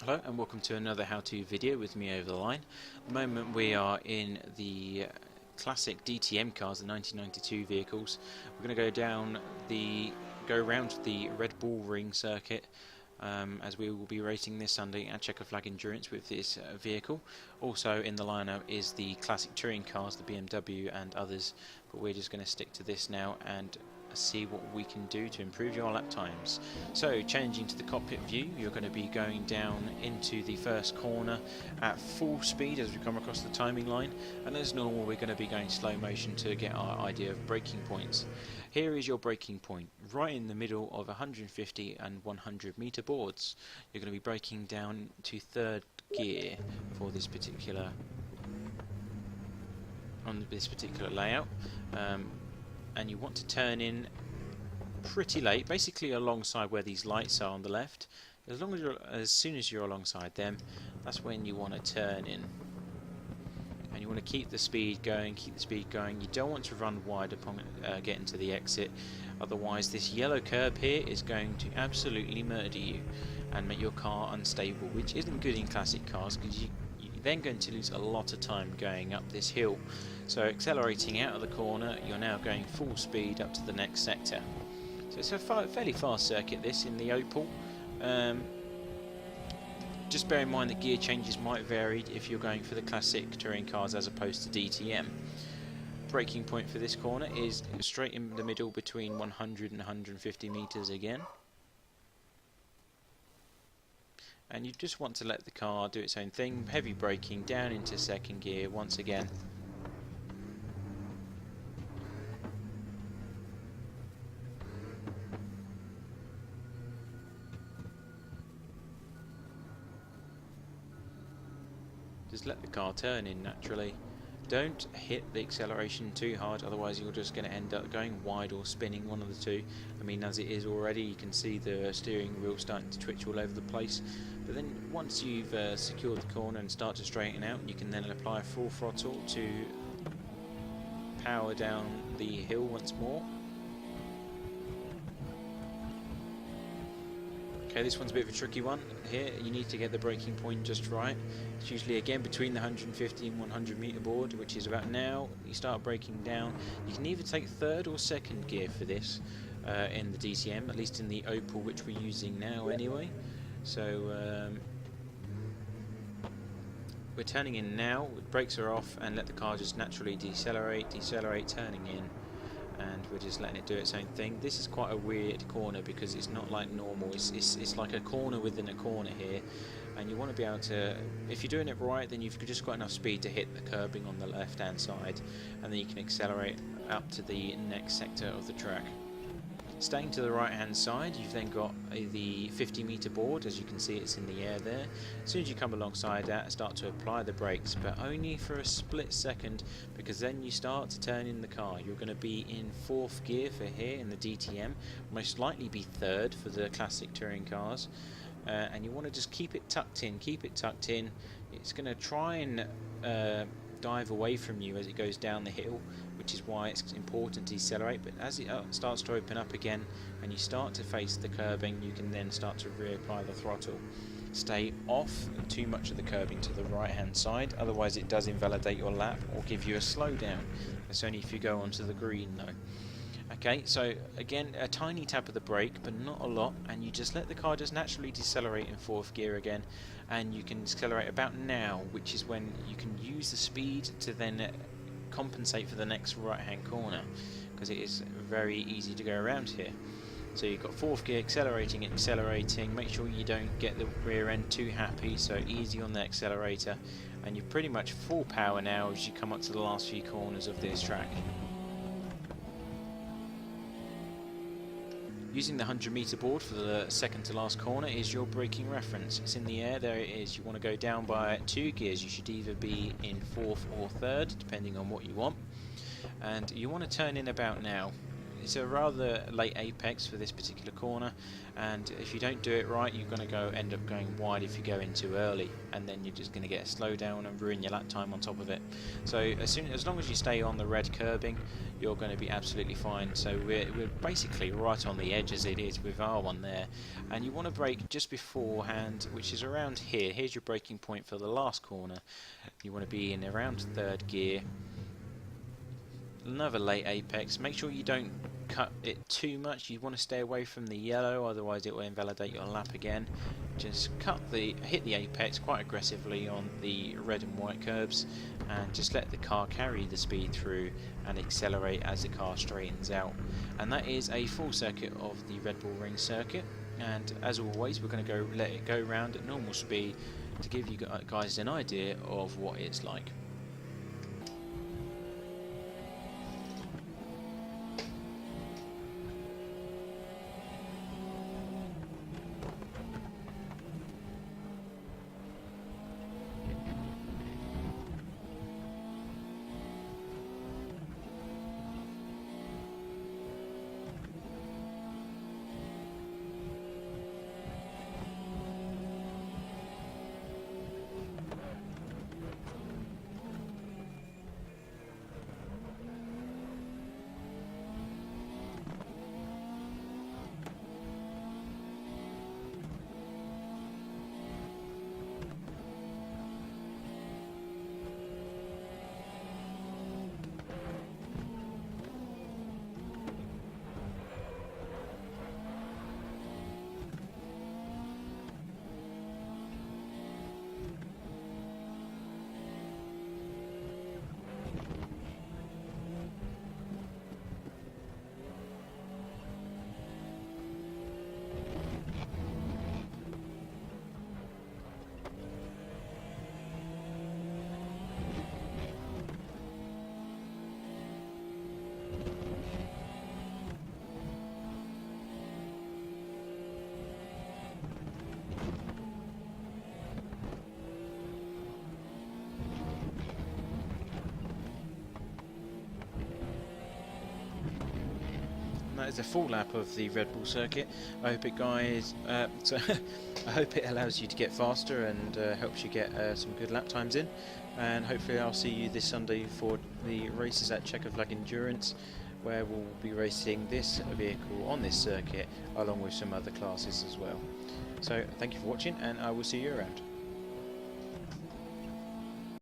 Hello and welcome to another how-to video with me over the line. At the moment we are in the classic DTM cars, the 1992 vehicles. We're going to go around the Redbullring circuit as we will be racing this Sunday at Checker Flag Endurance with this vehicle. Also in the lineup is the classic touring cars, the BMW and others, but we're just going to stick to this now and see what we can do to improve your lap times. So changing to the cockpit view, you're going to be going down into the first corner at full speed as we come across the timing line, and as normal we're going to be going slow motion to get our idea of braking points. Here is your braking point, right in the middle of 150 and 100 meter boards. You're going to be braking down to third gear for this particular layout. And you want to turn in pretty late, basically alongside where these lights are on the left. As soon as you're alongside them, that's when you want to turn in. And you want to keep the speed going, You don't want to run wide upon getting to the exit, otherwise this yellow curb here is going to absolutely murder you and make your car unstable, which isn't good in classic cars because you're then going to lose a lot of time going up this hill. So accelerating out of the corner, you're now going full speed up to the next sector. So it's a fairly fast circuit this in the Opel. Just bear in mind that gear changes might vary if you're going for the classic touring cars as opposed to DTM. Braking point for this corner is straight in the middle between 100 and 150 meters again. And you just want to let the car do its own thing, heavy braking down into second gear once again. Just let the car turn in naturally. Don't hit the acceleration too hard, otherwise you're just going to end up going wide or spinning, one of the two. I mean, as it is already, you can see the steering wheel starting to twitch all over the place. But then once you've secured the corner and start to straighten out, you can then apply full throttle to power down the hill once more. Okay, this one's a bit of a tricky one. Here you need to get the braking point just right. It's usually again between the 150 and 100 meter board, which is about now. You start braking down. You can either take third or second gear for this in the DTM, at least in the Opel, which we're using now anyway. So we're turning in now, brakes are off, and let the car just naturally decelerate, turning in. And we're just letting it do its own thing. This is quite a weird corner because it's not like normal. It's like a corner within a corner here, and you want to be able to, if you're doing it right, then you've just got enough speed to hit the curbing on the left hand side, and then you can accelerate up to the next sector of the track. Staying to the right hand side, you've then got the 50 meter board. As you can see, it's in the air there. As soon as you come alongside that, start to apply the brakes, but only for a split second, because then you start to turn in the car. You're going to be in fourth gear for here in the DTM, most likely be third for the classic touring cars, and you want to just keep it tucked in. It's going to try and dive away from you as it goes down the hill, which is why it's important to decelerate. But as it starts to open up again and you start to face the curbing, you can then start to reapply the throttle. Stay off too much of the curbing to the right hand side, otherwise it does invalidate your lap or give you a slowdown. That's only if you go onto the green though. Okay, so again, a tiny tap of the brake, but not a lot, and you just let the car just naturally decelerate in fourth gear again, and you can accelerate about now, which is when you can use the speed to then compensate for the next right hand corner, because it is very easy to go around here. So you've got fourth gear, accelerating, make sure you don't get the rear end too happy, so easy on the accelerator, and you're pretty much full power now as you come up to the last few corners of this track. Using the 100 meter board for the second to last corner is your braking reference. It's in the air, there it is. You want to go down by 2 gears. You should either be in fourth or third, depending on what you want. And you want to turn in about now. it's a rather late apex for this particular corner, and if you don't do it right, you're going to end up going wide if you go in too early, and then you're just going to get a slowdown and ruin your lap time on top of it. So as long as you stay on the red curbing, you're going to be absolutely fine. So we're basically right on the edge as it is with our one there, and you want to brake just beforehand, which is around here. Here's your braking point for the last corner. You want to be in around third gear. Another late apex. Make sure you don't cut it too much. You want to stay away from the yellow, otherwise it will invalidate your lap again. Just hit the apex quite aggressively on the red and white curbs, and just let the car carry the speed through and accelerate as the car straightens out. And that is a full circuit of the Redbullring circuit. And as always, we're going to let it go round at normal speed to give you guys an idea of what it's like. That is a full lap of the Red Bull circuit. I hope it, guys. I hope it allows you to get faster and helps you get some good lap times in. And hopefully, I'll see you this Sunday for the races at Checker Flag Endurance, where we'll be racing this vehicle on this circuit along with some other classes as well. So, thank you for watching, and I will see you around.